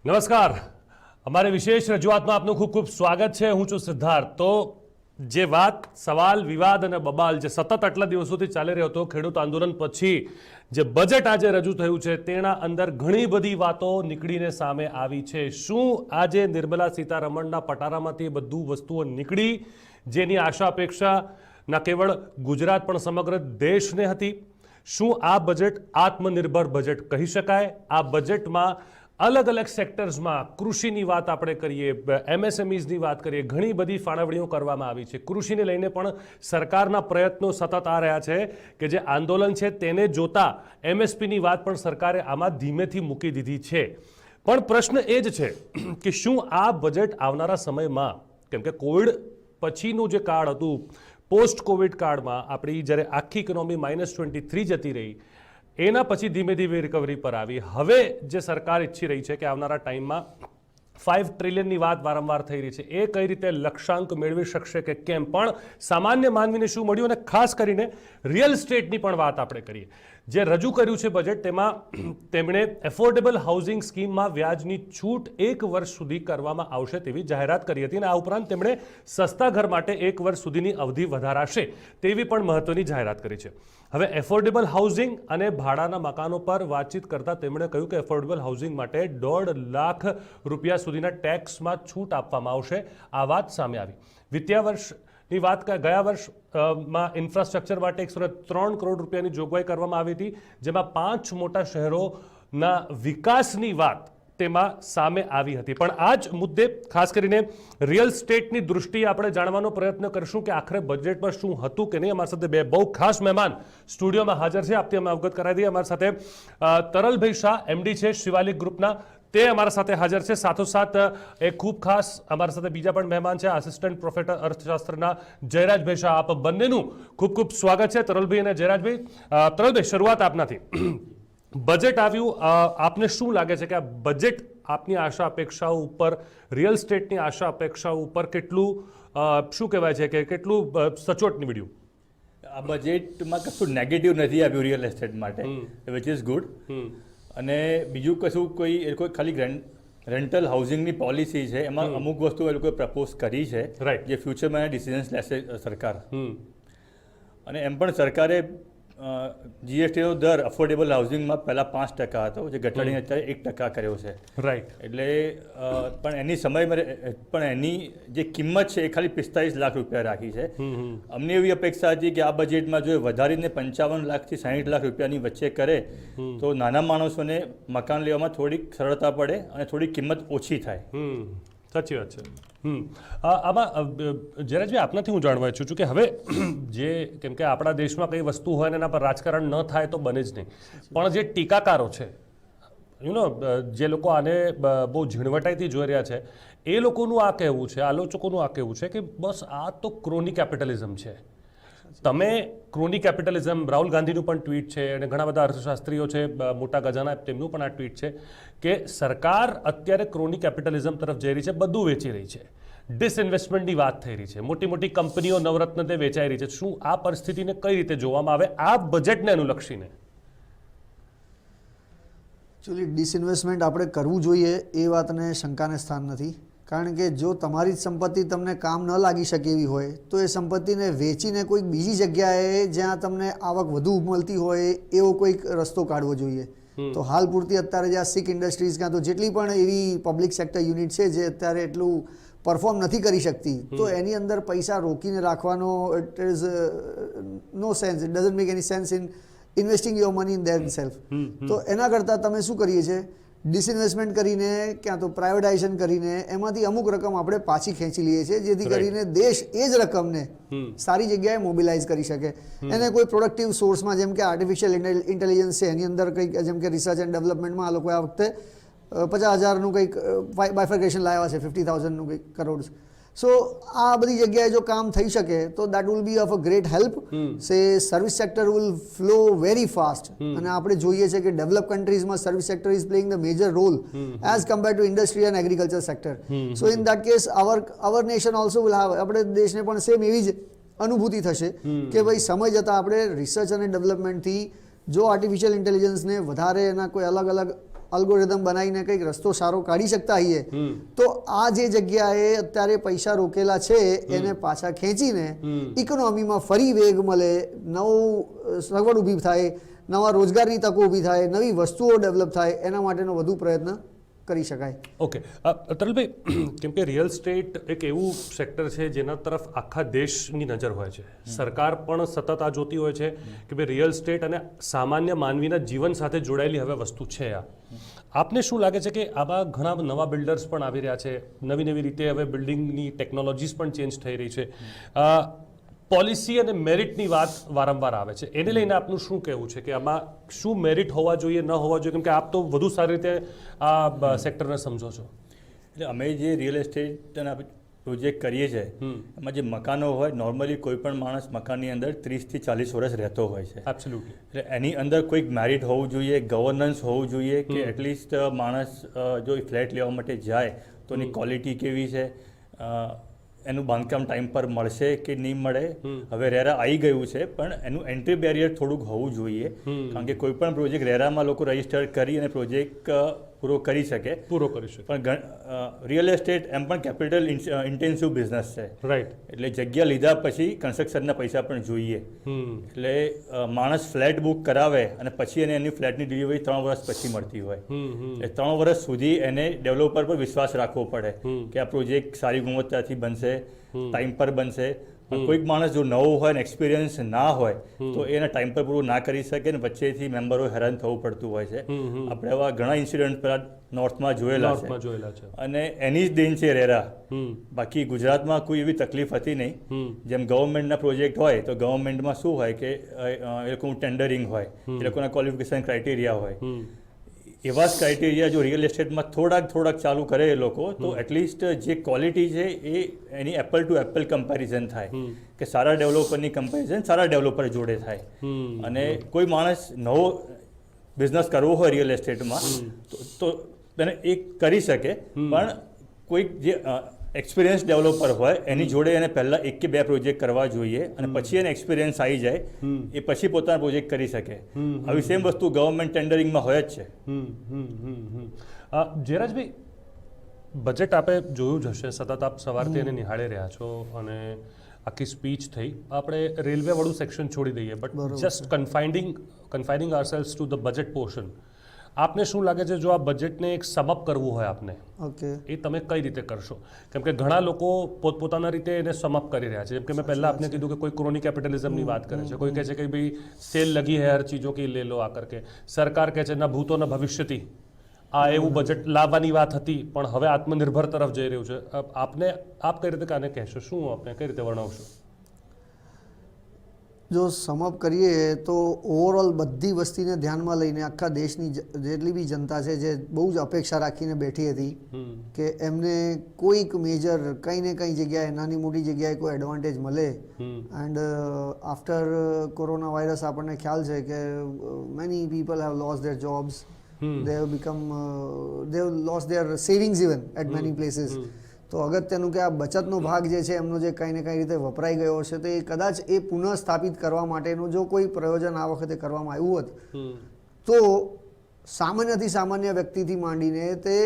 નમસ્કાર. અમારી વિશેષ રજૂઆતમાં આપનું ખૂબ ખૂબ સ્વાગત છે. હું છું સિદ્ધાર્થ. તો જે વાત, સવાલ, વિવાદ અને બબાલ જે સતત આટલા દિવસોથી ચાલી રહ્યો હતો, ખેડૂત આંદોલન પછી જે બજેટ આજે રજૂ થયું છે તેના અંદર ઘણી બધી વાતો નીકળીને સામે આવી છે. શું આજે નિર્મલા સીતારમણના પટારામાંથી બધું વસ્તુઓ નીકળી જેની આશા અપેક્ષા ન કેવળ ગુજરાત પણ સમગ્ર દેશને હતી? શું આ બજેટ આત્મનિર્ભર બજેટ કહી શકાય? આ બજેટમાં અલગ અલગ સેક્ટર્સમાં કૃષિની વાત આપણે કરીએ, એમએસએમઈઝની વાત કરીએ, ઘણી બધી ફાળવણીઓ કરવામાં આવી છે. કૃષિને લઈને પણ સરકારના પ્રયત્નો સતત આ રહ્યા છે કે જે આંદોલન છે તેને જોતા એમએસપીની વાત પણ સરકારે આમાં ધીમેથી મૂકી દીધી છે. પણ પ્રશ્ન એ જ છે કે શું આ બજેટ આવનારા સમયમાં, કેમ કે કોવિડ પછીનું જે કાળ હતું, પોસ્ટ કોવિડ કાળમાં આપણી જ્યારે આખી ઇકોનોમી -23 જતી રહી, એના પછી ધીમે ધીમે રિકવરી પર આવી. હવે જે સરકાર ઈચ્છી રહી છે કે આવનારા ટાઈમમાં 5 ટ્રિલિયનની વાત વારંવાર થઈ રહી છે, એ કઈ રીતે લક્ષ્યાંક મેળવી શકશે કે કેમ, પણ સામાન્ય માનવીને શું મળ્યું, અને ખાસ કરીને રિયલ એસ્ટેટની પણ વાત આપણે કરીએ. જે રજૂ કર્યું છે બજેટ, તેમાં તેમણે એફોર્ડેબલ હાઉસિંગ સ્કીમમાં વ્યાજની છૂટ 1 વર્ષ સુધી કરવામાં આવશે તેવી જાહેરાત કરી હતી, અને આ ઉપરાંત તેમણે સસ્તા ઘર માટે 1 વર્ષ સુધીની અવધિ વધારાશે તેવી પણ મહત્વની જાહેરાત કરી છે. હવે એફોર્ડેબલ હાઉસિંગ અને ભાડાના મકાનો પર વાતચીત કરતા તેમણે કહ્યું કે એફોર્ડેબલ હાઉસિંગ માટે 1.5 લાખ રૂપિયા સુધીના ટેક્સમાં છૂટ આપવામાં આવશે. આ વાત સામે આવી. વિત્તીય વર્ષની વાત, ગયા વર્ષમાં ઇન્ફ્રાસ્ટ્રક્ચર માટે 103 કરોડ રૂપિયાની જોગવાઈ કરવામાં આવી હતી, જેમાં 5 મોટા શહેરોના વિકાસની વાત તેમાં સામે આવી હતી. પણ આ જ મુદ્દે ખાસ કરીને રિયલ સ્ટેટની દૃષ્ટિએ આપણે જાણવાનો પ્રયત્ન કરીશું કે આખરે બજેટમાં શું હતું કે નહીં. અમારી સાથે બે બહુ ખાસ મહેમાન સ્ટુડિયોમાં હાજર છે, આપથી અમે અવગત કરાવી દઈએ. અમારી સાથે તરલભાઈ શાહ, એમડી છે શિવાલિક ગ્રુપના, તે અમારા સાથે હાજર છે. સાથોસાથ એક ખૂબ ખાસ અમારા સાથે બીજા પણ મહેમાન છે, આસિસ્ટન્ટ પ્રોફેસર અર્થશાસ્ત્રના જયરાજભાઈ શાહ. આપ બંનેનું ખૂબ ખૂબ સ્વાગત છે, તરલભાઈ અને જયરાજભાઈ. તરલભાઈ, શરૂઆત આપનાથી. બજેટ આવ્યું, આપને શું લાગે છે કે આ બજેટ આપની આશા અપેક્ષાઓ ઉપર, રિયલ સ્ટેટની આશા અપેક્ષાઓ ઉપર કેટલું શું કહેવાય છે કે કેટલું સચોટ નીવડ્યું? આ બજેટમાં કશું નેગેટિવ નથી આવ્યું રિયલ એસ્ટેટ માટે, વિચ ઇઝ ગુડ. અને બીજું કશું કોઈ એ લોકો ખાલી રેન્ટલ હાઉસિંગની પોલિસી છે, એમાં અમુક વસ્તુ એ લોકોએ પ્રપોઝ કરી છે જે ફ્યુચરમાં ડિસિઝન્સ લેશે સરકાર. અને એમ પણ સરકારે જીએસટીનો દર અફોર્ડેબલ હાઉસિંગમાં પહેલાં 5% હતો, જે ઘટાડીને અત્યારે 1% કર્યો છે. રાઈટ. એટલે પણ એની પણ એની જે કિંમત છે એ ખાલી 45 લાખ રૂપિયા રાખી છે. અમને એવી અપેક્ષા હતી કે આ બજેટમાં જો વધારીને 55 લાખથી 60 લાખ રૂપિયાની વચ્ચે કરે તો નાના માણસોને મકાન લેવામાં થોડીક સરળતા પડે અને થોડી કિંમત ઓછી થાય. સાચી વાત છે. આમાં જયરાજભાઈ, આપનાથી હું જાણવા ઈચ્છું છું કે હવે જે, કેમ કે આપણા દેશમાં કઈ વસ્તુ હોય ને એના પર રાજકારણ ન થાય તો બને જ નહીં, પણ જે ટીકાકારો છે, જે લોકો આને બહુ ઝીણવટાઈથી જોઈ રહ્યા છે, એ લોકોનું આ કહેવું છે, આલોચકોનું આ કહેવું છે કે બસ આ તો ક્રોની કેપિટલિઝમ છે. તમે ક્રોની કેપિટલિઝમ, રાહુલ ગાંધીનું પણ ટ્વીટ છે અને ઘણા બધા અર્થશાસ્ત્રીઓ છે મોટા ગજાના, તેમનું પણ આ ટ્વીટ છે કે સરકાર અત્યારે ક્રોની કેપિટલિઝમ તરફ જઈ રહી છે, બધું વેચી રહી છે, ડિસઇન્વેસ્ટમેન્ટની વાત થઈ રહી છે, મોટી મોટી કંપનીઓ નવરત્ન તે વેચાઈ રહી છે. શું આ પરિસ્થિતિને કઈ રીતે જોવામાં આવે આ બજેટને અનુલક્ષીને? એકચ્યુઅલી ડિસઇન્વેસ્ટમેન્ટ આપણે કરવું જોઈએ એ વાતને શંકાને સ્થાન નથી, કારણ કે જો તમારી જ સંપત્તિ તમને કામ ન લાગી શકે એવી હોય તો એ સંપત્તિને વેચીને કોઈક બીજી જગ્યાએ જ્યાં તમને આવક વધુ મળતી હોય એવો કોઈક રસ્તો કાઢવો જોઈએ. તો હાલ પૂરતી અત્યારે જે આ સિક ઇન્ડસ્ટ્રીઝ, કાં તો જેટલી પણ એવી પબ્લિક સેક્ટર યુનિટ છે જે અત્યારે એટલું પરફોર્મ નથી કરી શકતી, તો એની અંદર પૈસા રોકીને રાખવાનો it is no sense, it doesn't make any sense in investing your money in their self. તો એના કરતાં તમે શું કરીએ છીએ, ડિસઇન્વેસ્ટમેન્ટ કરીને ક્યાં તો પ્રાઇવેટાઇઝેશન કરીને એમાંથી અમુક રકમ આપણે પાછી ખેંચી લઈએ છીએ, જેથી કરીને દેશ એ જ રકમને સારી જગ્યાએ મોબિલાઇઝ કરી શકે. એને કોઈ પ્રોડક્ટિવ સોર્સમાં, જેમ કે આર્ટિફિશિયલ ઇન્ટેલિજન્સ છે, એની અંદર કંઈક જેમ કે રિસર્ચ એન્ડ ડેવલપમેન્ટમાં આ લોકોએ આ વખતે 50,000નું કંઈક બાયફર્કેશન લાવ્યા છે, 50,000નું કંઈક કરોડ. સો આ બધી જગ્યાએ જો કામ થઈ શકે તો that will be of a great help. Say service sector will flow very fast, અને આપણે જોઈએ છે કે ડેવલપ કન્ટ્રીઝમાં service sector is playing the major role as compare to industry and agriculture sector. So in that case our nation also will have, આપણે દેશને પણ same એવી જ અનુભૂતિ થશે કે ભાઈ સમય જતાં આપણે રિસર્ચ અને ડેવલપમેન્ટથી જો આર્ટિફિશિયલ ઇન્ટેલિજન્સને વધારે એના કોઈ અલગ અલગ અલ્ગોરિધમ બનાવીને કંઈક રસ્તો સારો કાઢી શકતા હોઈએ તો આ જે જગ્યાએ અત્યારે પૈસા રોકેલા છે એને પાછા ખેંચીને ઇકોનોમીમાં ફરી વેગ મળે, નવું સગવડ ઊભી થાય, નવા રોજગારની તકો ઊભી થાય, નવી વસ્તુઓ ડેવલપ થાય, એના માટેનો વધુ પ્રયત્ન કરી શકાય. ઓકે તરલભાઈ, કેમ કે રિયલ સ્ટેટ એક એવું સેક્ટર છે જેના તરફ આખા દેશની નજર હોય છે, સરકાર પણ સતત આ જોતી હોય છે કે ભાઈ રિયલ સ્ટેટ અને સામાન્ય માનવીના જીવન સાથે જોડાયેલી હવે વસ્તુ છે. આપને શું લાગે છે કે આવા ઘણા નવા બિલ્ડર્સ પણ આવી રહ્યા છે, નવી નવી રીતે હવે બિલ્ડિંગની ટેકનોલોજીસ પણ ચેન્જ થઈ રહી છે, પોલિસી અને મેરિટની વાત વારંવાર આવે છે, એને લઈને આપનું શું કહેવું છે કે આમાં શું મેરિટ હોવા જોઈએ, ન હોવા જોઈએ, કેમ કે આપ તો વધુ સારી રીતે આ સેક્ટરને સમજો છો? એટલે અમે જે રિયલ એસ્ટેટના પ્રોજેક્ટ કરીએ છીએ એમાં જે મકાનો હોય, નોર્મલી કોઈ પણ માણસ મકાનની અંદર 30 થી 40 વર્ષ રહેતો હોય છે. એબ્સોલ્યુટલી. એટલે એની અંદર કોઈક મેરિટ હોવું જોઈએ, ગવર્નન્સ હોવું જોઈએ કે એટલીસ્ટ માણસ જો ફ્લેટ લેવા માટે જાય તો એની ક્વોલિટી કેવી છે, એનું બાંધકામ ટાઈમ પર મળશે કે નહીં મળે. હવે રેરા આવી ગયું છે પણ એનું એન્ટ્રી બેરિયર થોડુંક હોવું જોઈએ, કારણ કે કોઈ પણ પ્રોજેક્ટ રેરામાં લોકો રજીસ્ટર કરી અને પ્રોજેક્ટ પૂરો કરી શકે. પણ રિયલ એસ્ટેટ એમ પણ કેપિટલ ઇન્ટેન્સિવ બિઝનેસ છે, રાઈટ? એટલે જગ્યા લીધા પછી કન્સ્ટ્રક્શનના પૈસા પણ જોઈએ. એટલે માણસ ફ્લેટ બુક કરાવે અને પછી એને એની ફ્લેટની ડિલિવરી 3 વર્ષ પછી મળતી હોય. એટલે 3 વર્ષ સુધી એને ડેવલપર પર વિશ્વાસ રાખવો પડે કે આ પ્રોજેક્ટ સારી ગુણવત્તાથી બનશે, ટાઈમ પર બનશે. કોઈક માણસ જો નવો હોય ને એક્સપિરિયન્સ ના હોય તો એને ટાઈમ પર પૂરું ના કરી શકે ને વચ્ચેથી મેમ્બરો હેરાન થવું પડતું હોય છે. આપણે એવા ઘણા ઇન્સિડન્ટ પેલા નોર્થમાં જોયેલા છે અને એની જ દેન છે રેરા. બાકી ગુજરાતમાં કોઈ એવી તકલીફ હતી નહીં. જેમ ગવર્મેન્ટના પ્રોજેક્ટ હોય તો ગવર્મેન્ટમાં શું હોય કે એ લોકોનું ટેન્ડરિંગ હોય, એ લોકોના ક્વોલિફિકેશન ક્રાઇટેરિયા હોય. એવા જ ક્રાઇટેરિયા જો રિયલ એસ્ટેટમાં થોડાક ચાલુ કરે એ લોકો તો એટલીસ્ટ જે ક્વોલિટી છે એ એની એપલ ટુ એપલ કમ્પેરિઝન થાય કે સારા ડેવલપરની કમ્પેરિઝન સારા ડેવલપર જોડે થાય. અને કોઈ માણસ નવો બિઝનેસ કરવો હોય રિયલ એસ્ટેટમાં તો એને એ કરી શકે, પણ કોઈક જે એક્સપિરિયન્સ ડેવલપર હોય એની જોડે એને પહેલાં 1 કે 2 પ્રોજેક્ટ કરવા જોઈએ અને પછી એને એક્સપિરિયન્સ આવી જાય એ પછી પોતાના પ્રોજેક્ટ કરી શકે. આવી સેમ વસ્તુ ગવર્મેન્ટ ટેન્ડરિંગમાં હોય જ છે. જયરાજભાઈ, બજેટ આપે જોયું જ હશે, સતત આપ સવારથી એને નિહાળી રહ્યા છો અને આખી સ્પીચ થઈ. આપણે રેલવેવાળું સેક્શન છોડી દઈએ, but just confining ourselves to the budget portion, આપને શું લાગે છે જો આ બજેટને એક સમઅપ કરવું હોય આપને, એ તમે કઈ રીતે કરશો? કેમ કે ઘણા લોકો પોતપોતાના રીતે એને સમઅપ કરી રહ્યા છે. જેમ કે મેં પહેલા આપને કીધું કે કોઈ ક્રોની કેપિટલિઝમની વાત કરે છે, કોઈ કહે છે કે ભાઈ સેલ લગી है हर चीज़ों की ले लो आकर के, સરકાર કહે છે ના ભૂતો ના ભવિષ્યથી. આ એવું બજેટ લાવવાની વાત હતી પણ હવે આત્મનિર્ભર તરફ જઈ રહ્યું છે. આપ કઈ રીતે કાને કહેશો, શું આપને કઈ રીતે વર્ણવશો? જો સમઅપ કરીએ તો ઓવરઓલ બધી વસ્તીને ધ્યાનમાં લઈને આખા દેશની જેટલી બી જનતા છે જે બહુ જ અપેક્ષા રાખીને બેઠી હતી કે એમને કોઈક મેજર કંઈ ને કંઈ જગ્યાએ નાની મોટી જગ્યાએ કોઈ એડવાન્ટેજ મળે. એન્ડ આફ્ટર કોરોના વાયરસ આપણને ખ્યાલ છે કે many people have lost their jobs, they have lost their savings even at many places. તો અગત્યનું કે આ બચતનો ભાગ જે છે એમનો જે કંઈ ને કંઈ રીતે વપરાઈ ગયો છે તો એ કદાચ એ પુનઃ સ્થાપિત કરવા માટેનું જો કોઈ પ્રયોજન આ વખતે કરવામાં આવ્યું હોત તો સામાન્યથી સામાન્ય વ્યક્તિથી માંડીને તે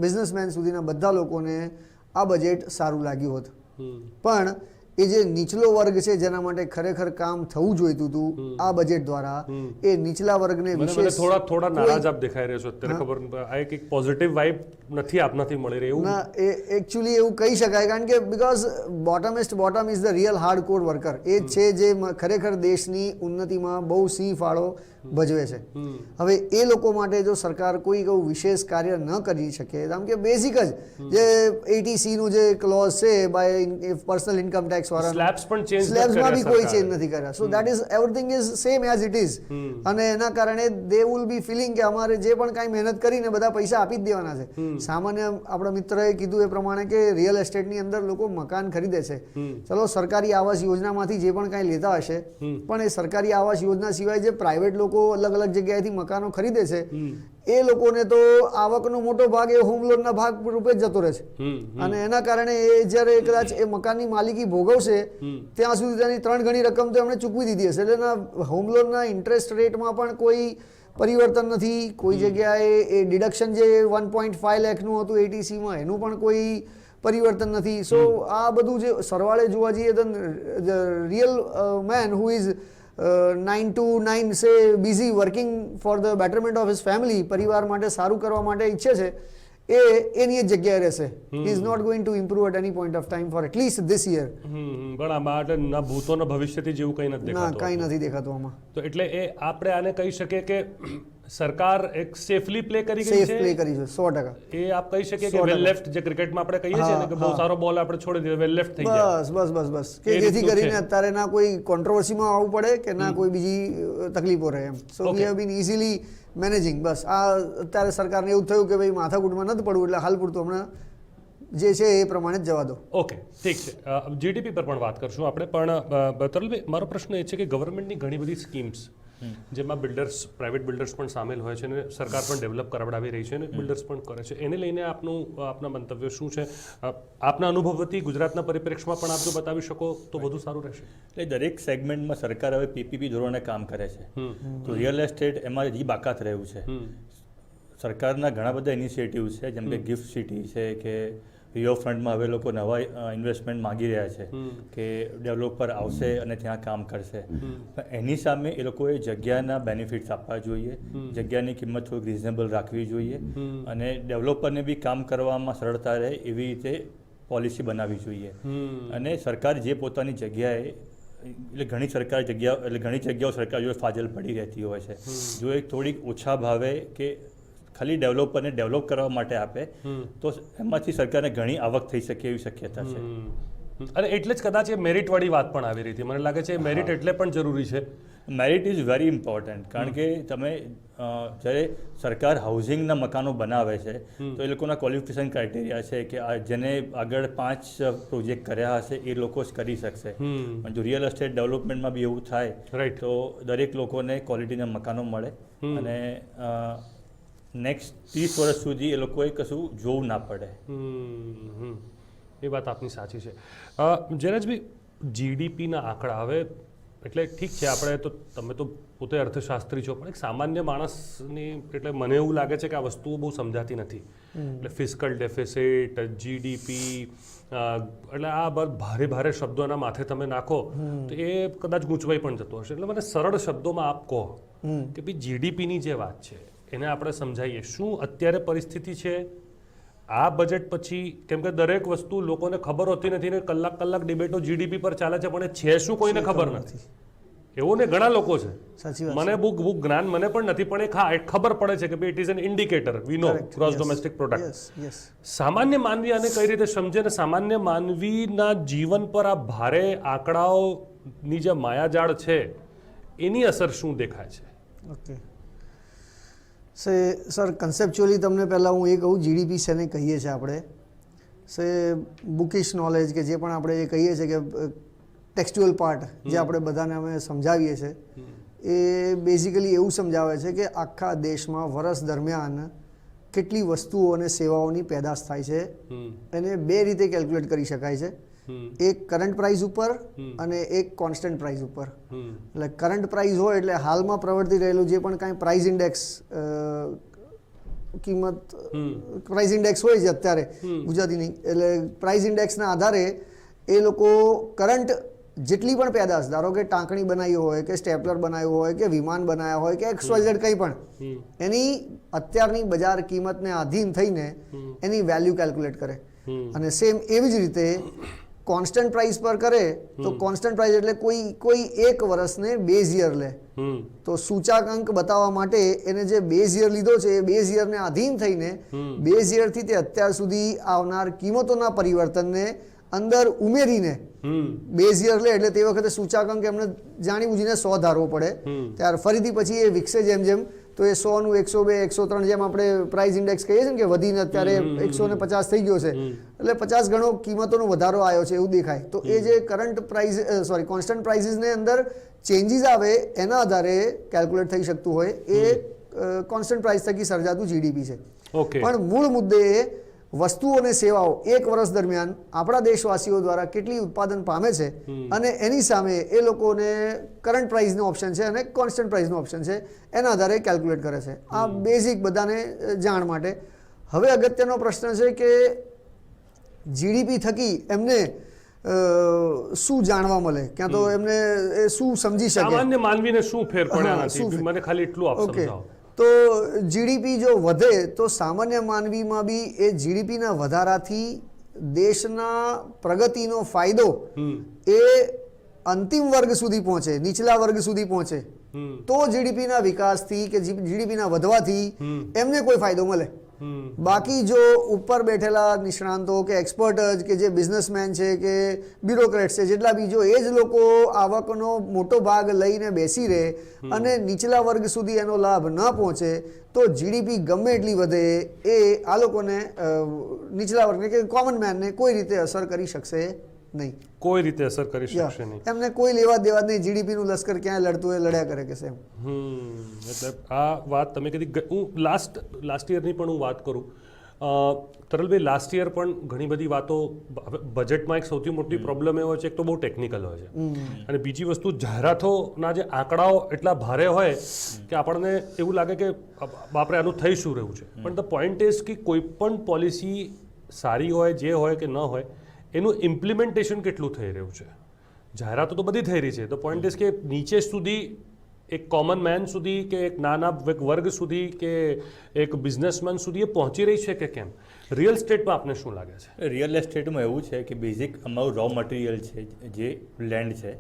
બિઝનેસમેન સુધીના બધા લોકોને આ બજેટ સારું લાગ્યું હોત. પણ એ જે નીચલો વર્ગ છે જેના માટે ખરેખર કામ થવું જોઈતું હતું આ બજેટ દ્વારા, એ નીચલા વર્ગને વિશેષ થોડા નારાજ આપ દેખાઈ રહ્યો છો અત્યારે. ખબર આ એક પોઝિટિવ વાઇબ નથી આપનાથી મળી રહી એવું? ના, એ એકચ્યુઅલી એવું કહી શકાય, કારણ કે because bottom is the real hard core worker. એ છે જે ખરેખર દેશની ઉન્નતિમાં બહુ સિંહ ફાળો ભજવે છે. હવે એ લોકો માટે જો સરકાર કોઈ એવું વિશેષ કાર્ય ન કરી શકે, આમ કે બેઝિક જ જે 80C નું જે ક્લોઝ છે બાય પર્સનલ ઇન્કમ ટેક્સ સ્લેબ્સમાં બી કોઈ ચેન્જ નથી કર્યા. So that is everything is same as it is. અને એના કારણે દે વિલ બી ફિલિંગ કે અમારે જે પણ કાંઈ મહેનત કરીને બધા પૈસા આપી જ દેવાના છે. સામાન્ય આપણા મિત્રએ કીધું એ પ્રમાણે કે રિયલ એસ્ટેટની અંદર લોકો મકાન ખરીદે છે. ચલો સરકારી આવાસ યોજનામાંથી જે પણ કાંઈ લેતા હશે, પણ એ સરકારી આવાસ યોજના સિવાય જે પ્રાઇવેટ લોકો અલગ અલગ જગ્યાએથી મકાનો ખરીદે છે એ લોકોને તો આવકનો મોટો ભાગ એ હોમ લોનના ભાગ રૂપે જ જતો રહે છે. અને એના કારણે એ જ્યારે કદાચ એ મકાનની માલિકી ભોગવશે ત્યાં સુધી તેની 3 ગણી રકમ તો એમણે ચૂકવી દીધી હશે. એટલે એના હોમ લોનના ઇન્ટરેસ્ટ રેટમાં પણ કોઈ પરિવર્તન નથી. કોઈ જગ્યાએ એ ડિડક્શન જે 1.5 લાખનું હતું એટીસીમાં એનું પણ કોઈ પરિવર્તન નથી. સો આ બધું જે સરવાળે જોવા જઈએ તો real main who is 9 to 9 સે busy working for the betterment of his family, પરિવાર માટે સારું કરવા માટે ઈચ્છે છે, એની જ જગ્યાએ રહેશે. He is not going to improve at any point of time for at least this year. પણ આમાં એટલે ના ભૂતોના ભવિષ્યથી જેવું કંઈ નથી ના, દેખાતું. કાંઈ નથી દેખાતું આમાં. તો એટલે એ આપણે આને કહી શકીએ કે સરકાર એક સેફલી પ્લે કરી ગઈ સેફ પ્લે છે. કરી છે 100%. એ આપ કહી શકીએ કે વેલ લેફ્ટ, જે ક્રિકેટમાં આપણે કહીએ છીએ ને કે બહુ સારો બોલ આપણે છોડી દીધો, વેલ લેફ્ટ થઈ ગયા. બસ કે એ જેથી રીતનું કરીને છે. અત્યારે ના કોઈ કોન્ટ્રોવર્સીમાં આવવું પડે કે ના કોઈ બીજી તકલીફો રહે એમ. So we Okay. Have been easily managing. બસ આ અત્યારે સરકારને એવું થયું કે ભાઈ માથાકૂટમાં નથી પડવું, એટલે હાલ પૂરતું હમણાં જે છે એ પ્રમાણે જ જવા દો. ઓકે, ઠીક છે. જીડીપી પર પણ વાત કરશું આપણે, પણ તરલભાઈ મારો પ્રશ્ન એ છે કે ગવર્મેન્ટની ઘણી બધી સ્કીમ્સ જેમાં બિલ્ડર્સ, પ્રાઇવેટ બિલ્ડર્સ પણ સામેલ હોય છે અને સરકાર પણ ડેવલપ કરાવડાવી રહી છે અને બિલ્ડર્સ પણ કરે છે, એને લઈને આપના મંતવ્ય શું છે? આપના અનુભવથી ગુજરાતના પરિપ્રેક્ષમાં પણ આપ જો બતાવી શકો તો વધુ સારું રહેશે. એટલે દરેક સેગમેન્ટમાં સરકાર હવે પીપીપી ધોરણે કામ કરે છે. તો રિયલ એસ્ટેટ એમાં હજી બાકાત રહ્યું છે. સરકારના ઘણા બધા ઇનિશિયેટિવ્સ છે, જેમ કે ગિફ્ટ સિટી છે કે રિવરફ્રન્ટમાં હવે લોકો નવા ઇન્વેસ્ટમેન્ટ માગી રહ્યા છે કે ડેવલપર આવશે અને ત્યાં કામ કરશે. પણ એની સામે એ લોકોએ જગ્યાના બેનિફિટ્સ આપવા જોઈએ, જગ્યાની કિંમત થોડીક રિઝનેબલ રાખવી જોઈએ અને ડેવલપરને બી કામ કરવામાં સરળતા રહે એવી રીતે પોલિસી બનાવવી જોઈએ. અને સરકાર જે પોતાની જગ્યાએ ઘણી જગ્યાઓ સરકાર જોડે ફાજલ પડી રહેતી હોય છે, જો એ થોડીક ઓછા ભાવે કે ખાલી ડેવલપરને ડેવલપ કરવા માટે આપે તો એમાંથી સરકારને ઘણી આવક થઈ શકે એવી શક્યતા છે. અને એટલે જ કદાચ એ મેરિટવાળી વાત પણ આવી રહી હતી. મને લાગે છે મેરિટ એટલે પણ જરૂરી છે. મેરિટ ઇઝ વેરી ઇમ્પોર્ટન્ટ, કારણ કે તમે જ્યારે સરકાર હાઉસિંગના મકાનો બનાવે છે તો એ લોકોના ક્વોલિફિકેશન ક્રાઇટેરિયા છે કે જેને આગળ 5 પ્રોજેક્ટ કર્યા હશે એ લોકો જ કરી શકશે. પણ જો રિયલ એસ્ટેટ ડેવલપમેન્ટમાં બી એવું થાય તો દરેક લોકોને ક્વોલિટીના મકાનો મળે અને નેક્સ્ટ 30 વર્ષ સુધી એ લોકોએ કશું જોવું ના પડે. એ વાત આપની સાચી છે. જયરાજભાઈ, જીડીપીના આંકડા હવે એટલે ઠીક છે, આપણે તો તમે તો પોતે અર્થશાસ્ત્રી છો, પણ એક સામાન્ય માણસની એટલે મને એવું લાગે છે કે આ વસ્તુઓ બહુ સમજાતી નથી. એટલે ફિસ્કલ ડેફિસિટ, જીડીપી, એટલે આ ભારે ભારે શબ્દો એના માથે તમે નાખો તો એ કદાચ ગૂંચવાઈ પણ જતો હશે. એટલે મને સરળ શબ્દોમાં આપ કહો કે ભાઈ જીડીપીની જે વાત છે એને આપણે સમજાવીએ. શું અત્યારે પરિસ્થિતિ છે આ બજેટ પછી? કેમ કે દરેક વસ્તુ લોકોને ખબર હોતી નથી ને કલાક ડિબેટો જીડીપી પર ચાલે છે, પણ એ છે શું કોઈને ખબર નથી. એવું ને ઘણા લોકો છે, સાચી વાત. મને બુક જ્ઞાન મને પણ નથી, પણ એક ખબર પડે છે કે ભાઈ it is an indicator, we know gross domestic product. સામાન્ય માનવી આને કઈ રીતે સમજે ને સામાન્ય માનવીના જીવન પર આ ભારે આંકડાઓની જે માયાજાળ છે એની અસર શું દેખાય છે? ઓકે સર, કન્સેપ્ચ્યુઅલી તમને પહેલાં હું એ કહું જીડીપી શેને કહીએ છીએ આપણે. બુકિશ નોલેજ કે જે પણ આપણે એ કહીએ છીએ કે ટેક્સ્ચ્યુઅલ પાર્ટ જે આપણે બધાને અમે સમજાવીએ છીએ એ બેઝિકલી એવું સમજાવે છે કે આખા દેશમાં વર્ષ દરમિયાન કેટલી વસ્તુઓ અને સેવાઓની પેદાશ થાય છે એને 2 રીતે કેલ્ક્યુલેટ કરી શકાય છે. એક કરંટ પ્રાઇસ ઉપર અને એક કોન્સ્ટન્ટ પ્રાઇસ ઉપર. એટલે કરંટ પ્રાઇસ હોય એટલે હાલમાં પ્રવર્તી રહેલું જે પણ કાંઈ પ્રાઇસ ઇન્ડેક્સ કિંમત પ્રાઇસ ઇન્ડેક્સ હોય છે અત્યારે ગુજરાતીની, એટલે પ્રાઇસ ઇન્ડેક્સના આધારે એ લોકો કરંટ જેટલી પણ પેદાશ, ધારો કે ટાંકણી બનાવી હોય કે સ્ટેપલર બનાવ્યું હોય કે વિમાન બનાવ્યા હોય કે XYZ કંઈ પણ, એની અત્યારની બજાર કિંમતને આધીન થઈને એની વેલ્યુ કેલ્ક્યુલેટ કરે. અને સેમ એવી જ રીતે કોન્સ્ટન્ટ પ્રાઇસ પર કરે તો કોન્સ્ટન્ટ પ્રાઇસ એટલે કોઈ એક વર્ષને બેઝ યર લે. તો સૂચાંક બતાવવા માટે એને જે બેઝ યર લીધો છે એ બેઝ યરને આધીન થઈને બેઝ યરથી તે અત્યાર સુધી આવનાર કિંમતોના પરિવર્તનને અંદર ઉમેરીને બેઝ યર લે. એટલે તે વખતે સૂચાંક એમને જાણી બુજીને 100 ધારવો પડે. ત્યાર ફરીથી પછી એ વિકસે જેમ જેમ તો એ 100 નું 102, 103 જેમ આપણે પ્રાઇસ ઇન્ડેક્સ કહીએ છીએ ને કે વધીને અત્યારે 150 થઈ ગયો છે, એટલે 50 ગણો કિંમતોનો વધારો આવ્યો છે એવું દેખાય. તો એ જે કરંટ પ્રાઇસ કોન્સ્ટન્ટ પ્રાઇસીસને અંદર ચેન્જીસ આવે એના આધારે કેલ્ક્યુલેટ થઈ શકતું હોય એ કોન્સ્ટન્ટ પ્રાઇસ થકી સર્જાતું જીડીપી છે. પણ મૂળ મુદ્દે વસ્તુઓ અને સેવાઓ 1 વર્ષ દરમિયાન આપણા દેશવાસીઓ દ્વારા કેટલી ઉત્પાદન પામે છે અને એની સામે એ લોકોને કરંટ પ્રાઇસનો ઓપ્શન છે અને કોન્સ્ટન્ટ પ્રાઇસનો ઓપ્શન છે, એના આધારે કેલ્ક્યુલેટ કરે છે. આ બેઝિક બધાને જાણ માટે. હવે અગત્યનો પ્રશ્ન છે કે જીડીપી થકી એમને શું જાણવા મળે, ક્યાં તો એમને એ શું સમજી શકે, સામાન્ય માનવીને શું ફેર પડે હા, આનાથી? શું ફેર? મને ખાલી એટલું આપ ઓકે, સમજાવો. તો જીડીપી જો વધે તો સામાન્ય માનવીમાં બી એ જીડીપીના વધારાથી દેશના પ્રગતિનો ફાયદો એ અંતિમ વર્ગ સુધી પહોંચે, નીચલા વર્ગ સુધી પહોંચે, તો જીડીપીના વિકાસથી કે જીડીપીના વધવાથી એમને કોઈ ફાયદો મળે. બાકી જો ઉપર બેઠેલા નિષ્ણાંતો કે એક્સપર્ટ કે જે બિઝનેસમેન છે કે બ્યુરોક્રેટ્સ છે, જેટલા બી જો એ જ લોકો આવકનો મોટો ભાગ લઈને બેસી રહે અને નીચલા વર્ગ સુધી એનો લાભ ન પહોંચે તો જીડીપી ગમે એટલી વધે એ આ લોકોને નીચલા વર્ગને કે કોમન મેનને કોઈ રીતે અસર કરી શકશે નહીં. કોઈ રીતે અસર કરી શકશે નહીં. એમને કોઈ લેવા દેવા નહીં. જીડીપીનું લશ્કર ક્યાં લડતું હોય લડ્યા કરે કે એમ. એટલે આ વાત તમે કીધી. હું લાસ્ટ યરની પણ હું વાત કરું. તરલભાઈ, લાસ્ટ યર પણ ઘણી બધી વાતો, બજેટમાં એક સૌથી મોટી પ્રોબ્લેમ એવો છે, એક તો બહુ ટેકનિકલ હોય છે અને બીજી વસ્તુ જાહેરાતોના જે આંકડાઓ એટલા ભારે હોય કે આપણને એવું લાગે કે બાપરે આનું થઈ શું રહ્યું છે. પણ ધ પોઈન્ટ ઇઝ કે કોઈ પણ પોલિસી સારી હોય, જે હોય કે ન હોય, એનું ઇમ્પ્લિમેન્ટેશન કેટલું થઈ રહ્યું છે. જાહેરાતો તો બધી થઈ રહી છે. ધ પોઈન્ટ ઇઝ કે નીચે સુધી એક કોમન મેન સુધી કે એક નાના વર્ગ સુધી કે એક બિઝનેસમેન સુધી એ પહોંચી રહી છે કે કેમ? રિયલ એસ્ટેટમાં આપને શું લાગે છે? રિયલ એસ્ટેટમાં એવું છે કે બેઝિક અમારું રો મટીરિયલ છે, જે લેન્ડ છે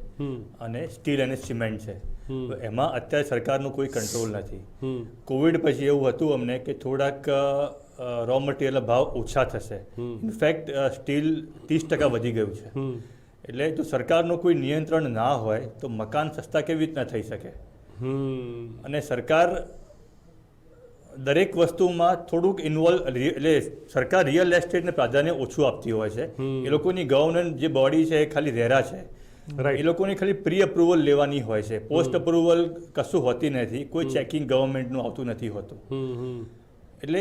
અને સ્ટીલ અને સિમેન્ટ છે, તો એમાં અત્યારે સરકારનું કોઈ કંટ્રોલ નથી. કોવિડ પછી એવું હતું અમને કે થોડાક રો મટીરિયલના ભાવ ઓછા થશે. ઇનફેક્ટ સ્ટીલ 30% વધી ગયું છે. એટલે જો સરકારનું કોઈ નિયંત્રણ ના હોય તો મકાન સસ્તા કેવી રીતના થઈ શકે? અને સરકાર દરેક વસ્તુમાં થોડુંક ઇન્વોલ્વ, એટલે સરકાર રિયલ એસ્ટેટને પ્રાધાન્ય ઓછું આપતી હોય છે. એ લોકોની ગવર્નન્સ જે બોડી છે એ ખાલી રેરા છે. એ લોકોની ખાલી પ્રી અપ્રુવલ લેવાની હોય છે. પોસ્ટ અપ્રુવલ કશું હોતી નથી. કોઈ ચેકિંગ ગવર્મેન્ટનું આવતું નથી હોતું. એટલે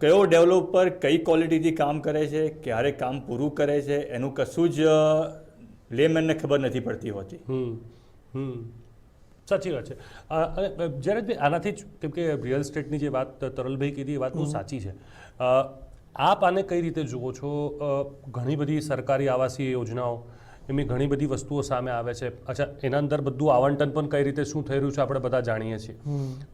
કયો ડેવલપર કઈ ક્વોલિટીથી કામ કરે છે, ક્યારે કામ પૂરું કરે છે, એનું કશું જ લેમેનને ખબર નથી પડતી હોતી. સાચી વાત છે. અને જ્યારે આનાથી જ, કેમ કે રિયલ એસ્ટેટની જે વાત તરલભાઈ કીધી એ વાત બહુ સાચી છે. આપ આને કઈ રીતે જુઓ છો? ઘણી બધી સરકારી આવાસીય યોજનાઓ, એમની ઘણી બધી વસ્તુઓ સામે આવે છે. અચ્છા, એના અંદર બધું આવંટન પણ કઈ રીતે શું થઈ રહ્યું છે આપણે બધા જાણીએ છીએ.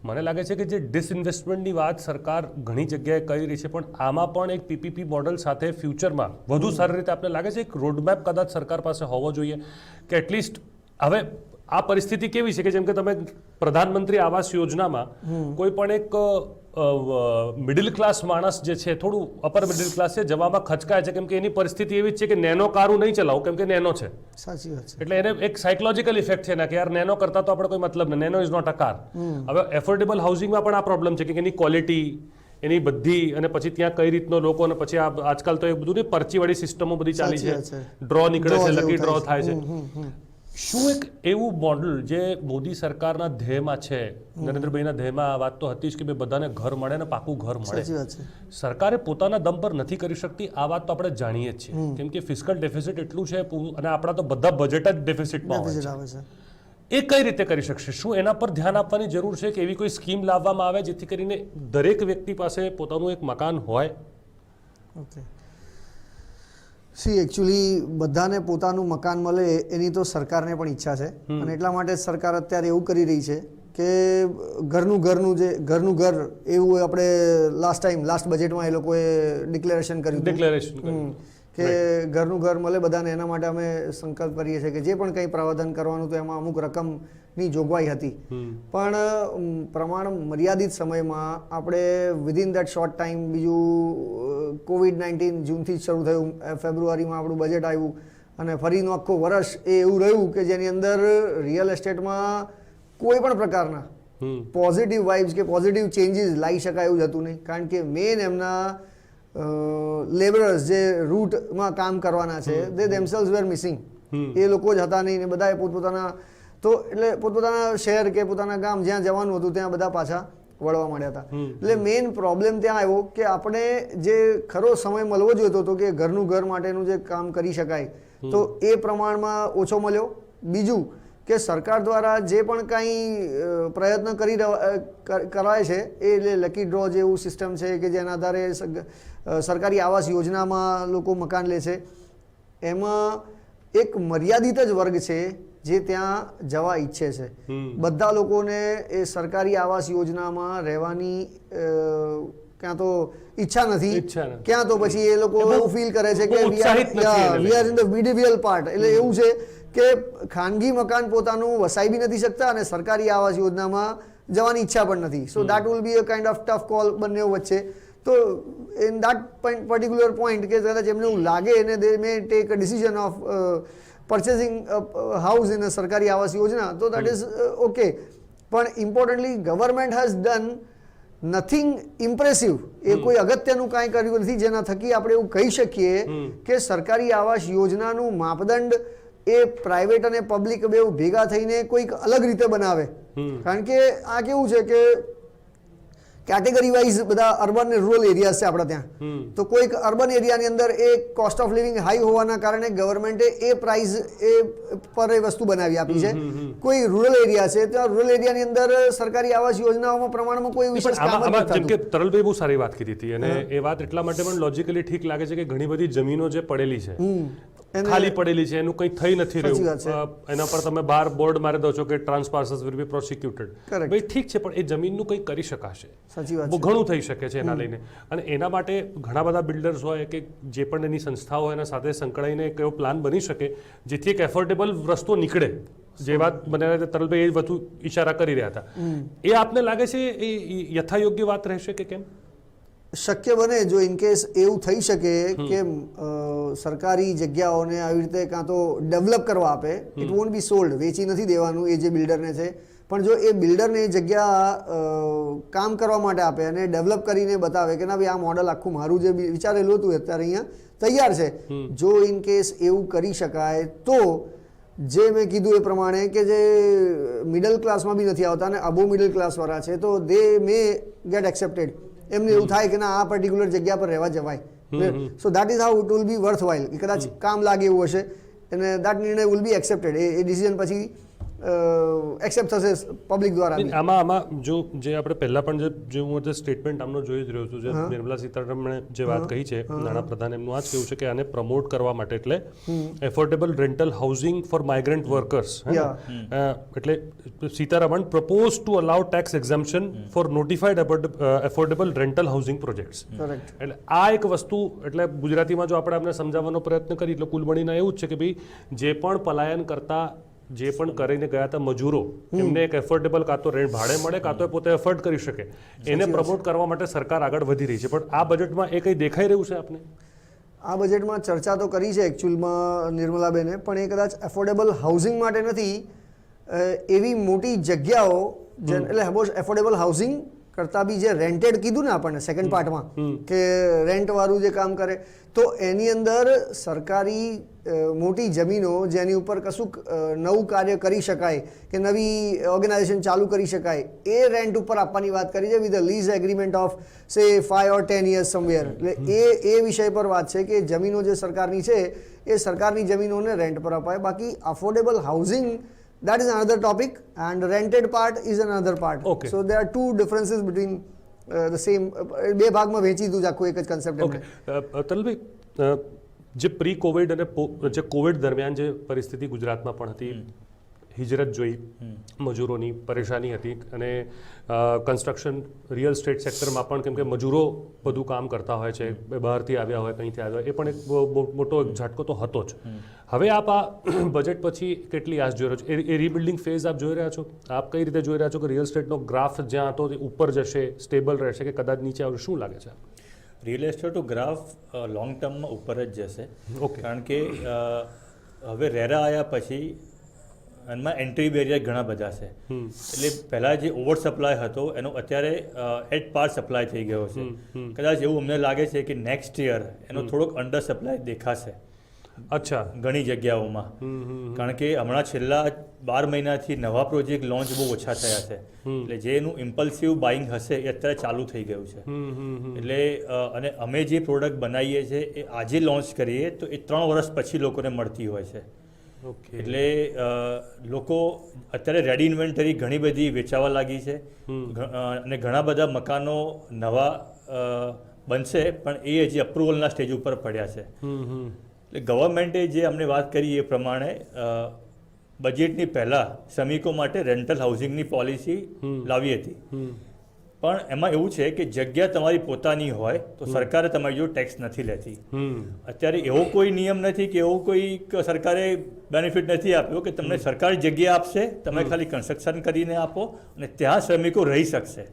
મને લાગે છે કે જે ડિસઇન્વેસ્ટમેન્ટની વાત સરકાર ઘણી જગ્યાએ કરી રહી છે, પણ આમાં પણ એક પીપીપી મોડલ સાથે ફ્યુચરમાં વધુ સારી રીતે આપણે લાગે છે એક રોડમેપ કદાચ સરકાર પાસે હોવો જોઈએ કે એટલીસ્ટ હવે આ પરિસ્થિતિ કેવી છે કે જેમ કે તમે પ્રધાનમંત્રી આવાસ યોજનામાં કોઈ પણ એક મિડલ ક્લાસ માણસ જે છે, થોડું અપર મિડલ ક્લાસ છે, જવામાં ખચકાય છે કેમ કે એની પરિસ્થિતિ એવી જ છે કે નેનો કાર હું નહીં ચલાવું કેમ કે નેનો છે. સાચી વાત છે. એટલે એને એક સાયકોલોજીકલ ઇફેક્ટ છે ને કે યાર નેનો કરતા તો આપણે કોઈ મતલબ નહીં, Nano is not a car. હવે એફોર્ડેબલ હાઉસિંગમાં પણ આ પ્રોબ્લેમ છે કે એની ક્વોલિટી, એની બધી, અને પછી ત્યાં કઈ રીતનો લોકો, અને પછી આજકાલ તો એ બધું નહીં, પરચીવાળી સિસ્ટમો બધી ચાલી છે, ડ્રો નીકળે છે, લકી ડ્રો થાય છે. શું એક એવું મોડલ જે મોદી સરકારના ધ્યેયમાં છે, નરેન્દ્રભાઈના ધ્યેયમાં આ વાત તો હતી જ કે બધાને ઘર મળે ને પાકું ઘર મળે, સરકારે પોતાના દમ પર નથી કરી શકતી? આ વાત તો આપણે જાણીએ જ છીએ કેમ કે ફિસ્કલ ડેફિસિટ એટલું છે અને આપણા તો બધા બજેટ જ ડેફિસિટમાં હોય છે. એ કઈ રીતે કરી શકશે? શું એના પર ધ્યાન આપવાની જરૂર છે કે એવી કોઈ સ્કીમ લાવવામાં આવે જેથી કરીને દરેક વ્યક્તિ પાસે પોતાનું એક મકાન હોય? ઓકે, સી એકચ્યુઅલી બધાને પોતાનું મકાન મળે એની તો સરકારને પણ ઈચ્છા છે અને એટલા માટે સરકાર અત્યારે એવું કરી રહી છે કે ઘરનું ઘર એવું આપણે લાસ્ટ બજેટમાં એ લોકોએ ડિક્લેરેશન કર્યું કે ઘરનું ઘર મળે બધાને. એના માટે અમે સંકલ્પ કરીએ છીએ કે જે પણ કંઈ પ્રાવધાન કરવાનું તો એમાં અમુક રકમની જોગવાઈ હતી, પણ પ્રમાણ મર્યાદિત સમયમાં આપણે વિધિન દેટ શોર્ટ ટાઈમ, બીજું કોવિડ-19 જૂનથી જ શરૂ થયું, ફેબ્રુઆરીમાં આપણું બજેટ આવ્યું અને ફરીનું આખું વર્ષ એ એવું રહ્યું કે જેની અંદર રિયલ એસ્ટેટમાં કોઈ પણ પ્રકારના પોઝિટિવ વાઇબ્સ કે પોઝિટિવ ચેન્જીસ લાવી શકાય એવું જ હતું નહીં. કારણ કે મેઇન એમના લેબરર્સ જે રૂટમાં કામ કરવાના છે, દે ધેમસેલ્વ્સ વેર મિસિંગ. એ લોકો જ હતા નહીં ને બધાએ પોતપોતાના શહેર કે પોતાના ગામ જ્યાં જવાનું હતું ત્યાં બધા પાછા વળવા માંડ્યા હતા. એટલે મેઇન પ્રોબ્લેમ ત્યાં આવ્યો કે આપણે જે ખરો સમય મળવો જોઈતો હતો કે ઘરનું ઘર માટેનું જે કામ કરી શકાય તો એ પ્રમાણમાં ઓછો મળ્યો. બીજું કે સરકાર દ્વારા જે પણ કાંઈ પ્રયત્ન કરાય છે એ એટલે લકી ડ્રો જેવું સિસ્ટમ છે કે જેના આધારે સરકારી આવાસ યોજનામાં લોકો મકાન લે છે, એમાં એક મર્યાદિત જ વર્ગ છે જે ત્યાં જવા ઈચ્છે છે. બધા લોકોને એ સરકારી આવાસ યોજનામાં રહેવાની ક્યાં તો ઈચ્છા નથી, ક્યાં તો પછી એ લોકો એવું ફીલ કરે છે કે we are in the middle part. એટલે એવું છે કે ખાનગી મકાન પોતાનું વસાઈ બી નથી શકતા અને સરકારી આવાસ યોજનામાં જવાની ઈચ્છા પણ નથી. So that will B a kind of tough call બંને વચ્ચે. તો ઇન દેટ પર્ટિક્યુલર પોઈન્ટ કે કદાચ એમને એવું લાગે અને they may take a decision of purchasing a house in a સરકારી આવાસ યોજના, તો દેટ ઇઝ ઓકે. પણ importantly government has done nothing impressive. એ કોઈ અગત્યનું કાંઈ કર્યું નથી જેના થકી આપણે એવું કહી શકીએ કે સરકારી આવાસ યોજનાનું માપદંડ એ પ્રાઇવેટ અને પબ્લિક બે ભેગા થઈને કોઈક અલગ રીતે બનાવે. કારણ કે આ કેવું છે કે કેટેગરી વાઇઝ બધા અર્બન અને રૂરલ એરિયાઝ છે આપણા ત્યાં. તો કોઈક અર્બન એરિયાની અંદર એ કોસ્ટ ઓફ લિવિંગ હાઈ હોવાના કારણે ગવર્મેન્ટે એ પ્રાઇસ એ પર એ વસ્તુ બનાવી આપી છે. કોઈ રૂરલ એરિયા છે તો રૂરલ એરિયાની અંદર સરકારી આવાસ યોજનાઓમાં પ્રમાણમાં કોઈ વિશેષ કામ જ નથી જેમ કે તરલભાઈ બહુ સારી વાત કીધી હતી અને એ વાત એટલા માટે પણ લોજિકલી ઠીક લાગે છે કે ઘણી બધી જમીનો જે પડેલી છે ખાલી પડેલી છે, એનું કંઈ થઈ નથી રહ્યું, એના પર તમે બાર બોર્ડ મારી દો છો કે ટ્રાન્સ પાર્સલ્સ વિલ બી પ્રોસિક્યુટેડ. ભાઈ ઠીક છે, પણ એ જમીનનું કંઈ કરી શકાશે, બહુ ઘણું થઈ શકે છે એના લઈને. અને એના માટે ઘણા બધા બિલ્ડર્સ હોય કે જે પણ એની સંસ્થાઓ હોય એના સાથે સંકળાઈને એક એવો પ્લાન બની શકે જેથી એક એફોર્ડેબલ રસ્તો નીકળે. જે વાત મને તરલભાઈ એ વધુ ઈશારા કરી રહ્યા હતા, એ આપને લાગે છે એ યથાયોગ્ય વાત રહેશે કે કેમ? શક્ય બને જો ઇનકેસ એવું થઈ શકે કે સરકારી જગ્યાઓને આવી રીતે કાં તો ડેવલપ કરવા આપે. ઇટ વોન્ટ બી સોલ્ડ, વેચી નથી દેવાનું એ જે બિલ્ડરને છે, પણ જો એ બિલ્ડરને એ જગ્યા કામ કરવા માટે આપે અને ડેવલપ કરીને બતાવે કે ના ભાઈ આ મોડલ આખું મારું જે વિચારેલું હતું અત્યારે અહીંયા તૈયાર છે. જો ઇનકેસ એવું કરી શકાય તો જે મેં કીધું એ પ્રમાણે કે જે મિડલ ક્લાસમાં બી નથી આવતા અને અબો મિડલ ક્લાસવાળા છે તો દે મે ગેટ એક્સેપ્ટેડ. એમને એવું થાય કે ના આ પર્ટિક્યુલર જગ્યા પર રહેવા જવાય. સો that is how it will B worth while. કદાચ કામ લાગે એવું હશે અને દેટ નિર્ણય will be accepted. A decision પછી એક્સેપ્ટ થશે પબ્લિક દ્વારા. આમાં જો જે આપણે પહેલા પણ જે હું જે સ્ટેટમેન્ટ આમનો જોઈ જ રહ્યો છું, જે નિર્મલા સીતારમણે જે વાત કહી છે નાણાપ્રધાન, એમનું આ જ કેવું છે કે આને પ્રમોટ કરવા માટે એટલે affordable rental housing for migrant workers. એટલે Sitharaman propose to allow tax exemption for notified affordable rental housing projects. એટલે આ એક વસ્તુ, એટલે ગુજરાતીમાં જો આપણે આમને સમજાવવાનો પ્રયત્ન કરીએ એટલે કુલ મળીને એવું જ છે કે ભાઈ જે પણ પલાયન કરતા જે પણ કરીને ગયા હતા મજૂરો, એમને એક એફોર્ડેબલ કાં તો રેન્ટ ભાડે મળે કાં તો પોતે એફોર્ડ કરી શકે, એને પ્રમોટ કરવા માટે સરકાર આગળ વધી રહી છે. પણ આ બજેટમાં એ કંઈ દેખાઈ રહ્યું છે આપને? આ બજેટમાં ચર્ચા તો કરી છે એકચ્યુઅલમાં નિર્મલાબેને, પણ એ કદાચ એફોર્ડેબલ હાઉસિંગ માટે નથી. એવી મોટી જગ્યાઓ એટલે એફોર્ડેબલ હાઉસિંગ કરતાં બી જે રેન્ટેડ કીધું ને આપણને સેકન્ડ પાર્ટમાં કે રેન્ટવાળું જે કામ કરે, તો એની અંદર સરકારી મોટી જમીનો જેની ઉપર કશુંક નવું કાર્ય કરી શકાય કે નવી ઓર્ગેનાઇઝેશન ચાલુ કરી શકાય એ રેન્ટ ઉપર આપવાની વાત કરી છે with a lease agreement of સે 5 or 10 years સમવેર. એટલે એ વિષય પર વાત છે કે જમીનો જે સરકારની છે એ સરકારની જમીનોને રેન્ટ પર અપાય. બાકી affordable housing that is another topic and rented part is another part. Okay. So there are two differences between the same બે ભાગમાં વહેંચી દીધું આખું એક જ કન્સેપ્ટ. ઓકે તરલભાઈ, જે પ્રી કોવિડ અને જે કોવિડ દરમિયાન જે પરિસ્થિતિ ગુજરાતમાં પણ હતી, હિજરત જોઈ, મજૂરોની પરેશાની હતી અને કન્સ્ટ્રક્શન રિયલ સ્ટેટ સેક્ટરમાં પણ, કેમ કે મજૂરો બધું કામ કરતા હોય છે, બહારથી આવ્યા હોય, કંઈથી આવ્યા હોય, એ પણ એક મોટો ઝાટકો તો હતો જ. હવે આપ આ બજેટ પછી કેટલી આશ જોઈ રહ્યા છો? એ રીબિલ્ડિંગ ફેઝ આપ જોઈ રહ્યા છો? આપ કઈ રીતે જોઈ રહ્યા છો કે રિયલ સ્ટેટનો ગ્રાફ જ્યાં હતો તે ઉપર જશે, સ્ટેબલ રહેશે કે કદાચ નીચે આવશે? શું લાગે છે? રિયલ એસ્ટેટનો ગ્રાફ લોંગ ટર્મમાં ઉપર જ જશે. ઓકે, કારણ કે હવે રેરા આવ્યા પછી એમાં એન્ટ્રી બેરિયર ઘણા બધા છે. એટલે પહેલાં જે ઓવર સપ્લાય હતો એનો અત્યારે એટ પાર સપ્લાય થઈ ગયો છે. કદાચ એવું અમને લાગે છે કે નેક્સ્ટ યર એનો થોડોક અંડર સપ્લાય દેખાશે. અચ્છા. ઘણી જગ્યાઓમાં. કારણ કે હમણાં છેલ્લા 12 મહિનાથી નવા પ્રોજેક્ટ લોન્ચ બહુ ઓછા થયા છે. એટલે જે એનું ઇમ્પલ્સિવ બાઇંગ હશે એ અત્યારે ચાલુ થઈ ગયું છે. એટલે અને અમે જે પ્રોડક્ટ બનાવીએ છીએ એ આજે લોન્ચ કરીએ તો એ 3 વર્ષ પછી લોકોને મળતી હોય છે. એટલે લોકો અત્યારે રેડી ઇન્વેન્ટરી ઘણી બધી વેચાવા લાગી છે અને ઘણા બધા મકાનો નવા બનશે પણ એ હજી અપ્રુવલના સ્ટેજ ઉપર પડ્યા છે. એટલે ગવર્મેન્ટે જે અમને વાત કરી એ પ્રમાણે બજેટની પહેલાં શ્રમિકો માટે રેન્ટલ હાઉસિંગની પોલિસી લાવી હતી. પણ એમાં એવું છે કે જગ્યા તમારી પોતાની હોય તો સરકારે તમારી જો ટેક્સ નથી લેતી. અત્યારે એવો કોઈ નિયમ નથી કે એવો કોઈ સરકારે બેનિફિટ નથી આપ્યો કે તમને સરકાર જગ્યા આપશે, તમે ખાલી કન્સ્ટ્રક્શન કરીને આપો અને ત્યાં શ્રમિકો રહી શકશે.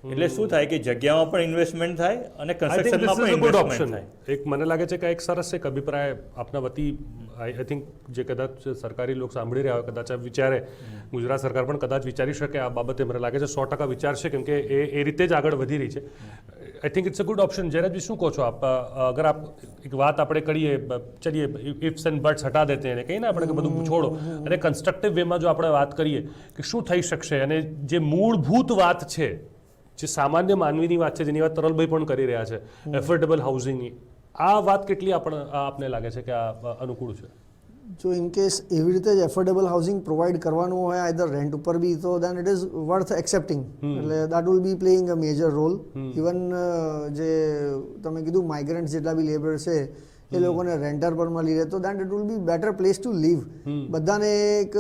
એટલે શું થાય કે જગ્યામાં પણ ઇન્વેસ્ટમેન્ટ થાય અને કન્સ્ટ્રક્શનમાં પણ ઇન્વેસ્ટમેન્ટ થાય. એક મને લાગે છે કે એક સરસ એક અભિપ્રાય આપના વતી આઈ થિંક જે કદાચ સરકારી લોકો સાંભળી રહ્યા હોય કદાચ આ વિચારે, ગુજરાત સરકાર પણ કદાચ વિચારી શકે આ બાબતે. મને લાગે છે 100% વિચારશે કેમ કે એ રીતે જ આગળ વધી રહી છે. I think it's a good option. Jayrajji શું કહો છો આપ? અગર આપ એક વાત આપણે કરીએ, ચલીએ ઇફ્સ એન્ડ બટ્સ હટા દેતે हैं કહીએ ને આપણે કે બધું છોડો અને કન્સ્ટ્રક્ટિવ વેમાં જો આપણે વાત કરીએ કે શું થઈ શકશે અને જે મૂળભૂત વાત છે, જે સામાન્ય માનવીની વાત છે, જેની વાત તરલભાઈ પણ કરી રહ્યા છે, એફોર્ડેબલ હાઉસિંગની, આ વાત કેટલી આપને લાગે છે કે આ અનુકૂળ છે? જો ઇન કેસ એવી રીતે જ એફોર્ડેબલ હાઉસિંગ પ્રોવાઈડ કરવાનું હોય આઈધર રેન્ટ ઉપર બી, તો then it is worth accepting. એટલે that will be playing a major role. Even જે તમે કીધું માઇગ્રન્ટ જેટલા બી લેબર છે એ લોકોને રેન્ટર પર મળી રહે તો that it will be better place to live. બધાને એક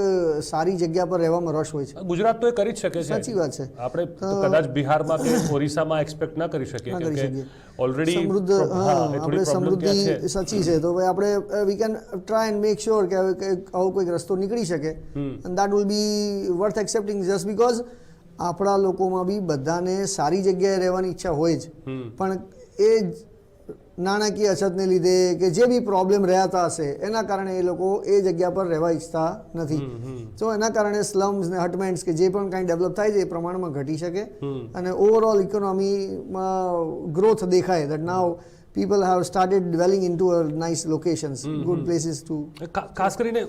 સારી જગ્યા પર રહેવામાં રસ હોય છે. ગુજરાત તો એ કરી જ શકે છે. સાચી વાત છે. આપણે કદાચ બિહારમાં કે ઓરિસ્સામાં એક્સપેક્ટ ના કરી શકીએ કેમ કે ઓલરેડી આપણે સમૃદ્ધિ સાચી છે તો ભાઈ આપણે we can try and make sure કે આવો કોઈક રસ્તો નીકળી શકે and that will B worth accepting just because આપણા લોકોમાં બી બધાને સારી જગ્યાએ રહેવાની ઈચ્છા હોય જ, પણ એ નાણાકીય અછતને લીધે કે જે બી પ્રોબ્લેમ રહેતા હશે એના કારણે એ લોકો એ જગ્યા પર રહેવા ઈચ્છતા નથી. તો એના કારણે સ્લમ્સ ને હટમેન્ટ્સ કે જે પણ કાંઈ ડેવલપ થાય છે એ પ્રમાણમાં ઘટી શકે અને ઓવરઓલ ઇકોનોમીમાં ગ્રોથ દેખાય. That now people have started dwelling into a nice locations, good places to. ખાસ કરીને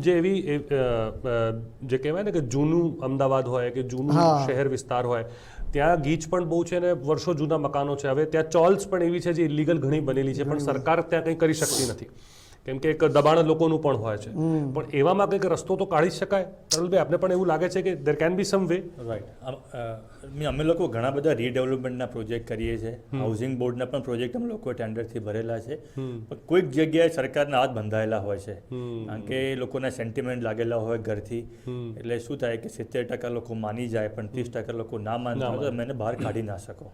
જે એવી જે કહેવાય ને કે જૂનું અમદાવાદ હોય કે જૂનું શહેર વિસ્તાર હોય ત્યાં ગીચ પણ બહુ છે અને વર્ષો જૂના મકાનો છે. હવે ત્યાં ચોલ્સ પણ એવી છે જે ઇલીગલ ઘણી બનેલી છે પણ સરકાર ત્યાં કંઈ કરી શકતી નથી કેમ કે એક દબાણ લોકોનું પણ હોય છે. પણ એવામાં કંઈક રસ્તો તો કાઢી શકાય. તરલભાઈ આપને પણ એવું લાગે છે કે there can be some way? Right. અમે લોકો ઘણા બધા રીડેવલપમેન્ટના પ્રોજેક્ટ કરીએ છીએ. હાઉસિંગ બોર્ડના પણ પ્રોજેક્ટ અમે લોકો ટેન્ડરથી ભરેલા છે. પણ કોઈક જગ્યાએ સરકારના હાથ બંધાયેલા હોય છે કારણ કે લોકોના સેન્ટિમેન્ટ લાગેલા હોય ઘરથી. એટલે શું થાય કે 70% લોકો માની જાય પણ 30% લોકો ના માનતા હોય તો તમે એને બહાર કાઢી ના શકો.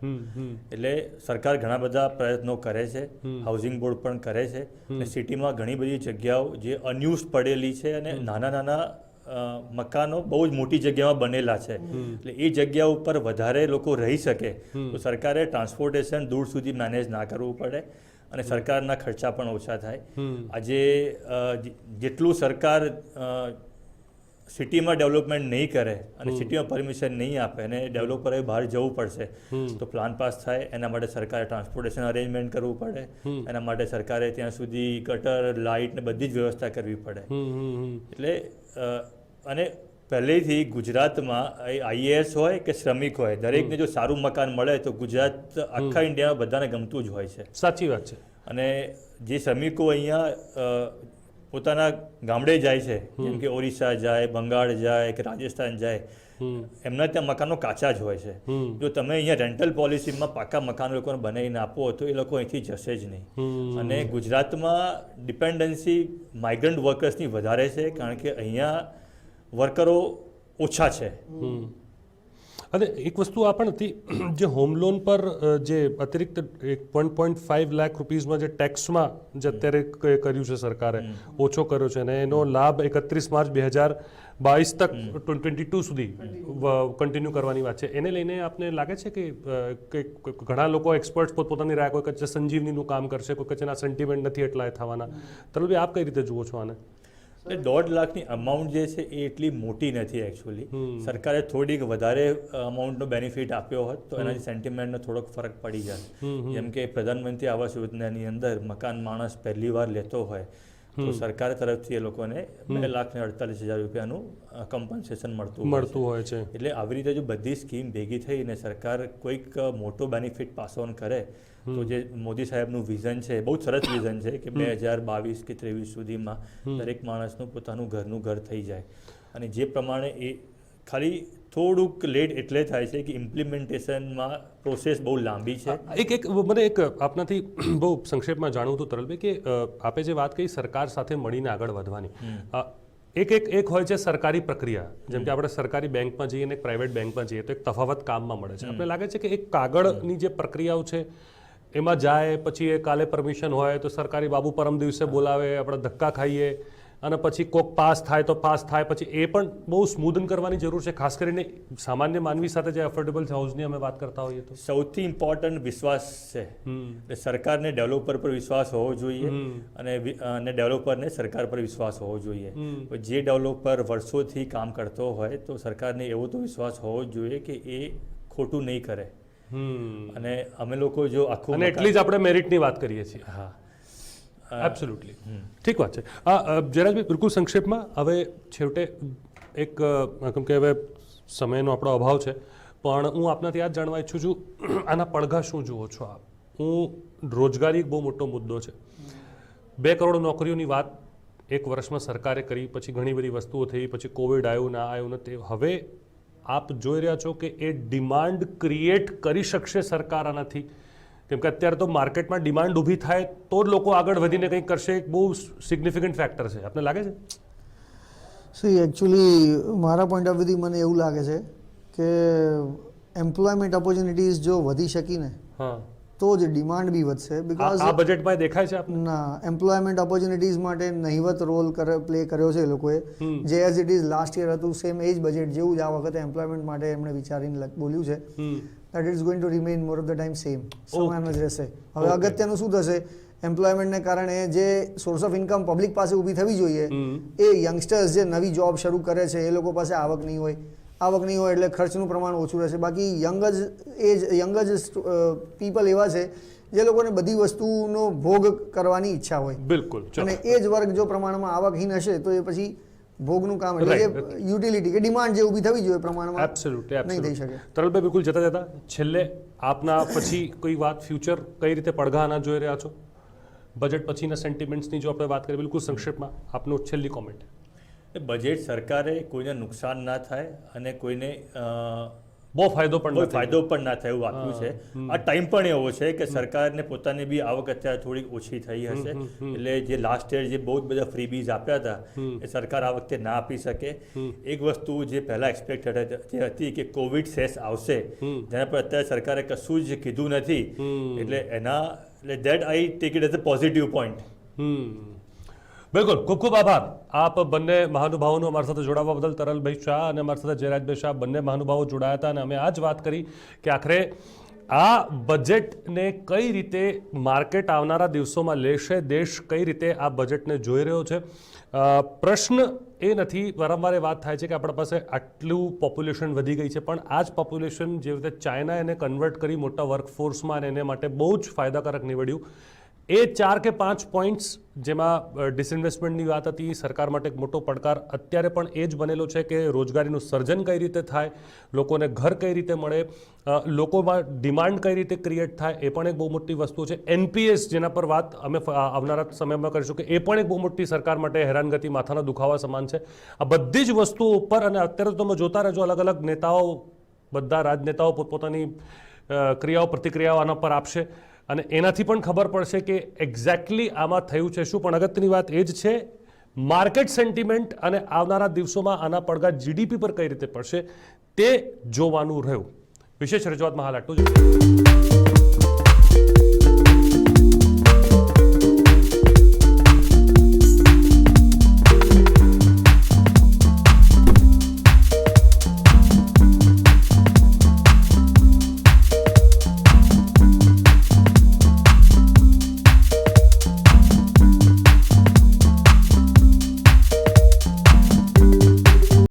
એટલે સરકાર ઘણા બધા પ્રયત્નો કરે છે, હાઉસિંગ બોર્ડ પણ કરે છે અને સિટીમાં ઘણી બધી જગ્યાઓ જે અનયુઝ પડેલી છે અને નાના નાના મકાનો બહુ જ મોટી જગ્યામાં બનેલા છે. એટલે એ જગ્યા ઉપર વધારે લોકો રહી શકે તો સરકારે ટ્રાન્સપોર્ટેશન દૂર સુધી મેનેજ ના કરવું પડે અને સરકારના ખર્ચા પણ ઓછા થાય. આજે જેટલું સરકાર સિટીમાં ડેવલપમેન્ટ નહીં કરે અને સિટીમાં પરમિશન નહીં આપે અને ડેવલપરે બહાર જવું પડશે તો પ્લાન પાસ થાય એના માટે સરકારે ટ્રાન્સપોર્ટેશન અરેન્જમેન્ટ કરવું પડે. એના માટે સરકારે ત્યાં સુધી ગટર, લાઇટ ને બધી જ વ્યવસ્થા કરવી પડે. એટલે અને પહેલેથી ગુજરાતમાં આઈએએસ હોય કે શ્રમિક હોય દરેકને જો સારું મકાન મળે તો ગુજરાત આખા ઇન્ડિયામાં બધાને ગમતું જ હોય છે. સાચી વાત છે. અને જે શ્રમિકો અહીંયા પોતાના ગામડે જાય છે જેમ કે ઓરિસ્સા જાય, બંગાળ જાય કે રાજસ્થાન જાય, એમના ત્યાં મકાનો કાચા જ હોય છે. જો તમે અહીંયા રેન્ટલ પોલિસીમાં પાકા મકાનો લોકોને બનાવીને આપો તો એ લોકો અહીંથી જશે જ નહીં. અને ગુજરાતમાં ડિપેન્ડન્સી માઇગ્રન્ટ વર્કર્સની વધારે છે કારણ કે અહીંયા વર્કરો ઓછા છે. અને એક વસ્તુ આ પણ હતી જે હોમ લોન પર જે અતિરિક્ત 1.5 લાખ રૂપીઝમાં જે ટેક્સમાં જે અત્યારે કર્યું છે સરકારે, ઓછો કર્યો છે અને એનો લાભ 31 માર્ચ 2022 તક 2022 સુધી કન્ટિન્યુ કરવાની વાત છે. એને લઈને આપને લાગે છે કે ઘણા લોકો એક્સપર્ટ્સ પોતપોતાની રાય, કોઈ કચ્છે સંજીવનીનું કામ કરશે, કોઈ કચ્છના સેન્ટિમેન્ટ નથી એટલા થવાના. તરલભાઈ આપ કઈ રીતે જુઓ છો આને? 1.5 લાખની અમાઉન્ટ જે છે એ એટલી મોટી નથી એકચ્યુઅલી. સરકારે થોડીક વધારે અમાઉન્ટનો બેનિફિટ આપ્યો હોત તો એનાથી સેન્ટિમેન્ટનો થોડોક ફરક પડી જાય. જેમ કે પ્રધાનમંત્રી આવાસ યોજનાની અંદર મકાન માણસ પહેલી વાર લેતો હોય તો સરકાર તરફથી એ લોકોને 2,48,000 રૂપિયાનું કમ્પન્સેશન મળતું હોય છે. એટલે આવી રીતે જો બધી સ્કીમ ભેગી થઈને સરકાર કોઈક મોટો બેનિફિટ પાસ ઓન કરે તો જે મોદી સાહેબનું વિઝન છે, બહુ સરસ વિઝન છે કે 2022 કે 23 સુધીમાં દરેક માણસનું પોતાનું ઘરનું ઘર થઈ જાય. અને જે પ્રમાણે એ ખાલી થોડુંક લેટ એટલે થાય છે કે ઇમ્પ્લિમેન્ટેશનમાં પ્રોસેસ બહુ લાંબી છે. મને એક આપનાથી બહુ સંક્ષેપમાં જાણવું હતું તરલભાઈ કે આપે જે વાત કહી સરકાર સાથે મળીને આગળ વધવાની, એક હોય છે સરકારી પ્રક્રિયા, જેમ કે આપણે સરકારી બેંકમાં જઈએ અને પ્રાઇવેટ બેંકમાં જઈએ તો એક તફાવત કામમાં મળે છે. આપણે લાગે છે કે એક કાગળની જે પ્રક્રિયાઓ છે એમાં જાય, પછી એ કાલે પરમિશન હોય તો સરકારી બાબુ પરમ દિવસે બોલાવે, આપણે ધક્કા ખાઈએ અને પછી કોક પાસ થાય તો પાસ થાય, પછી એ પણ બહુ સ્મૂધન કરવાની જરૂર છે, ખાસ કરીને સામાન્ય માનવી સાથે જે અફોર્ડેબલ હાઉસની અમે વાત કરતા હોઈએ તો. સૌથી ઇમ્પોર્ટન્ટ વિશ્વાસ છે. એટલે સરકારને ડેવલપર પર વિશ્વાસ હોવો જોઈએ અને ડેવલપરને સરકાર પર વિશ્વાસ હોવો જોઈએ. જે ડેવલપર વર્ષોથી કામ કરતો હોય તો સરકારને એવો તો વિશ્વાસ હોવો જ જોઈએ કે એ ખોટું નહીં કરે. અને અમે લોકો જો આખું, અને એટલી જ આપણે મેરિટની વાત કરીએ છીએ. હા, એબ્સોલ્યુટલી ઠીક વાત છે. જયરાજભાઈ, બિલકુલ સંક્ષેપમાં હવે છેવટે એક, કેમ કે હવે સમયનો આપણો અભાવ છે, પણ હું આપનાથી આ જ જાણવા ઈચ્છું છું, આના પડઘા શું જુઓ છો આપ? રોજગારી એક બહુ મોટો મુદ્દો છે. 2 કરોડ નોકરીઓની વાત એક વર્ષમાં સરકારે કરી, પછી ઘણી બધી વસ્તુઓ થઈ, પછી કોવિડ આવ્યું, ના આવ્યું ને તે. હવે આપ જોઈ રહ્યા છો કે એ ડિમાન્ડ ક્રિએટ કરી શકશે સરકાર આનાથી? કેમ કે અત્યારે તો માર્કેટમાં ડિમાન્ડ ઊભી થાય તો જ લોકો આગળ વધીને કંઈક કરશે. એક બહુ સિગ્નિફિકન્ટ ફેક્ટર છે. આપને લાગે છે? સી એકચ્યુઅલી મારા પોઈન્ટ ઓફ વ્યૂથી મને એવું લાગે છે કે એમ્પ્લોયમેન્ટ ઓપોર્ચ્યુનિટીઝ જો વધી શકીને તો જ ડિમાન્ડ બી વધશે. બિકોઝ આ બજેટમાં દેખાય છે આપને? ના, એમ્પ્લોયમેન્ટ ઓપોર્ચ્યુનિટીઝ માટે નહિવત રોલ પ્લે કર્યો છે એ લોકોએ. જે as it is last year હતું સેમ એ જ બજેટ જેવું જ આ વખતે એમ્પ્લોયમેન્ટ માટે એમણે વિચારીને બોલ્યું છે. that it's going to remain more of the time same. સમાન જ રહેશે. હવે અગત્યનું શું થશે, એમ્પ્લોયમેન્ટને કારણે જે સોર્સ ઓફ ઇન્કમ પબ્લિક પાસે ઊભી થવી જોઈએ, એ યંગસ્ટર્સ જે નવી જોબ શરૂ કરે છે એ લોકો પાસે આવક નહીં હોય એટલે ખર્ચનું પ્રમાણ ઓછું રહેશે. બાકી યંગ જ પીપલ એવા છે જે લોકોને બધી વસ્તુનો ભોગ કરવાની ઈચ્છા હોય. બિલકુલ. અને એ જ વર્ગ જો પ્રમાણમાં આવકહીન હશે તો એ પછી ભોગનું કામ, એટલે જે યુટિલિટી કે ડિમાન્ડ જે ઊભી થવી જોઈએ પ્રમાણમાં નહીં થઈ શકે. તરલભાઈ, બિલકુલ જતા છેલ્લે આપના પછી કોઈ વાત, ફ્યુચર કઈ રીતે પડઘાના જોઈ રહ્યા છો? બજેટ પછીના સેન્ટિમેન્ટ્સની જો આપણે વાત કરીએ, બિલકુલ સંક્ષેપમાં આપનું છેલ્લી કોમેન્ટ. બજેટ સરકારે કોઈને નુકસાન ના થાય અને કોઈને બહુ ફાયદો પણ ના થાય એવું આપ્યું છે. આ ટાઈમ પણ એવો છે કે સરકારને પોતાની બી આવક અત્યારે થોડીક ઓછી થઈ હશે, એટલે જે લાસ્ટ યર જે બહુ જ બધા ફ્રીબીઝ આપ્યા હતા એ સરકાર આ વખતે ના આપી શકે. એક વસ્તુ જે પહેલા એક્સપેક્ટેડ હતી કે કોવિડ સેસ આવશે, જેના પર અત્યારે સરકારે કશું જ કીધું નથી, એટલે that I take it as a positive point. બિલકુલ, ખૂબ ખૂબ આભાર આપ બંને મહાનુભાવોનો અમારી સાથે જોડાવા બદલ. તરલભાઈ શાહ અને અમારી સાથે જયરાજભાઈ શાહ, બંને મહાનુભાવો જોડાયા હતા અને અમે આ જ વાત કરી કે આખરે આ બજેટને કઈ રીતે માર્કેટ આવનારા દિવસોમાં લેશે, દેશ કઈ રીતે આ બજેટને જોઈ રહ્યો છે. પ્રશ્ન એ નથી, વારંવાર એ વાત થાય છે કે આપણા પાસે આટલું પોપ્યુલેશન વધી ગઈ છે, પણ આ જ પોપ્યુલેશન જે રીતે ચાઇના એને કન્વર્ટ કરી મોટા વર્કફોર્સમાં અને એને માટે બહુ જ ફાયદાકારક નીવડ્યું. એ 4 કે 5 પોઈન્ટ્સ જેમાં ડિસઇન્વેસ્ટમેન્ટની વાત હતી, સરકાર માટે એક મોટો પડકાર અત્યારે પણ એ જ બનેલો છે કે રોજગારીનું સર્જન કઈ રીતે થાય, લોકોને ઘર કઈ રીતે મળે, લોકોમાં ડિમાન્ડ કઈ રીતે ક્રિએટ થાય, એ પણ એક બહુ મોટી વસ્તુ છે. NPS જેના પર વાત અમે આવનારા સમયમાં કરીશું કે એ પણ એક બહુ મોટી સરકાર માટે હેરાનગતિ, માથાના દુખાવા સમાન છે. આ બધી જ વસ્તુઓ ઉપર અને અત્યારે તો તમે જોતા રહેજો, અલગ અલગ નેતાઓ, બધા રાજનેતાઓ પોતપોતાની ક્રિયાઓ પ્રતિક્રિયાઓ આના પર આપશે અને એનાથી પણ ખબર પડશે કે એક્ઝેક્ટલી આમાં થયું છે શું. પણ અગત્યની વાત એ જ છે, માર્કેટ સેન્ટિમેન્ટ અને આવનારા દિવસોમાં આના પડઘા GDP પર કઈ રીતે પડશે તે જોવાનું રહ્યું. વિશેષ રજૂઆતમાં હાલ આટલું જ.